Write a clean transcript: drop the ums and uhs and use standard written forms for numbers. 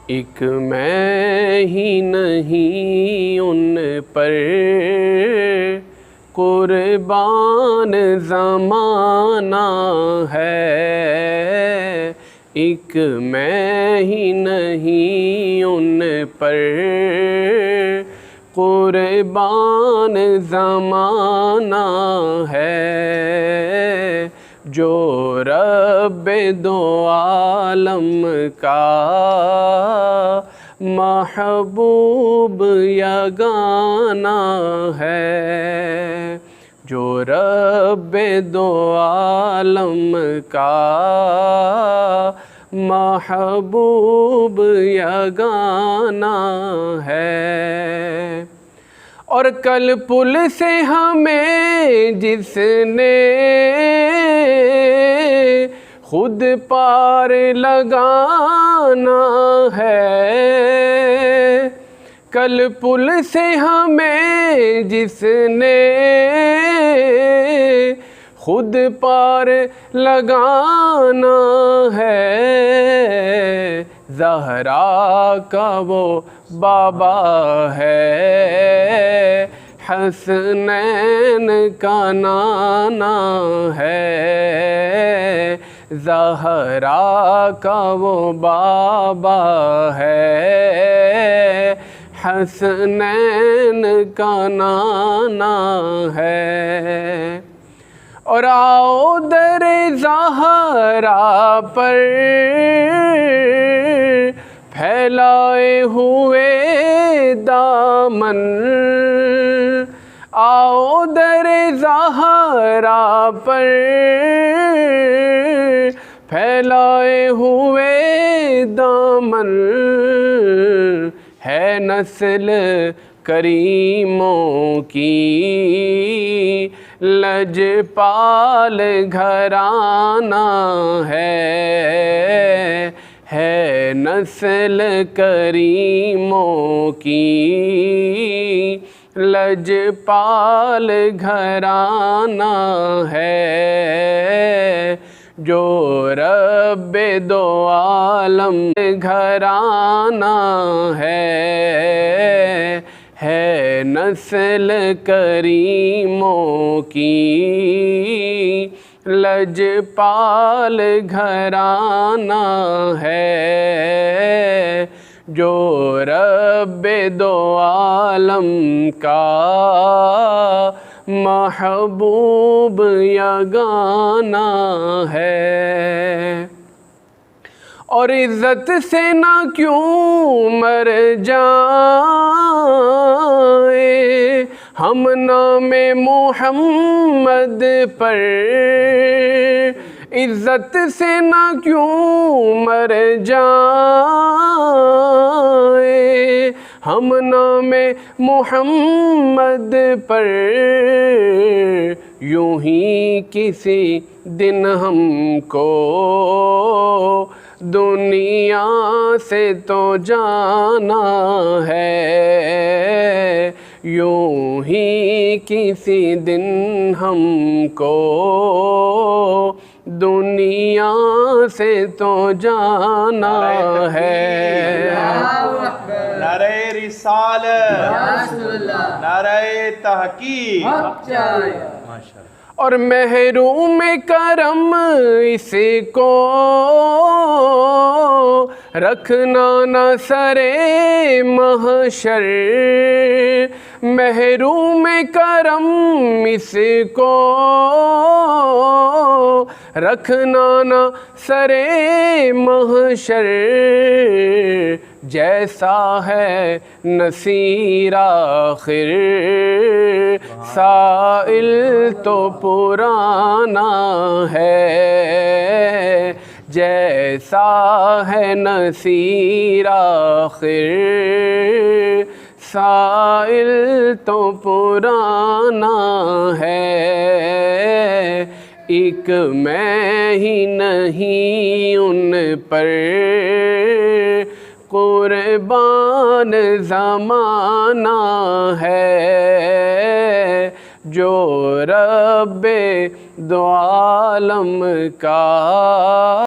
ایک میں ہی نہیں ان پر قربان زمانہ ہے، ایک میں ہی نہیں ان پر قربان زمانہ ہے، جو رب دو عالم کا محبوب یگانہ ہے، جو رب دو عالم کا محبوب یگانہ ہے۔ اور کل پل سے ہمیں جس نے خود پار لگانا ہے، کل پل سے ہمیں جس نے خود پار لگانا ہے، زہرا کا وہ بابا ہے، حسنین کا نانا ہے، زہرا کا وہ بابا ہے، حسنین کا نانا ہے۔ اور آؤ در زہرا پر پھیلائے ہوئے دامن، آؤ در زہرا پر پھیلائے ہوئے دامن، ہے نسل کریموں کی لجپال گھرانہ ہے نسل کریموں کی لجپال گھرانہ ہے، جو رب دو عالم گھرانہ ہے نسل کریموں کی لجپال گھرانہ ہے، جو رب دو عالم کا محبوب یگانہ ہے۔ اور عزت سے نہ کیوں مر جائیں ہم نام محمد پر، عزت سے نہ کیوں مر جائیں ہم نام محمد پر، یوں ہی کسی دن ہم کو دنیا سے تو جانا ہے، یوں ہی کسی دن ہم کو دنیا سے تو جانا ہے۔ نعرہ رسالت، نعرہ تحقیق، اور محروم کرم اس کو رکھنا نہ سرے محشر، محروم کرم اس کو رکھنا نہ سرے محشر، جیسا ہے نصیر آخر سائل تو پرانا ہے، جیسا ہے نصیر آخر سائل تو پرانا ہے، ایک میں ہی نہیں ان پر قربان زمانہ ہے، جو رب دو عالم کا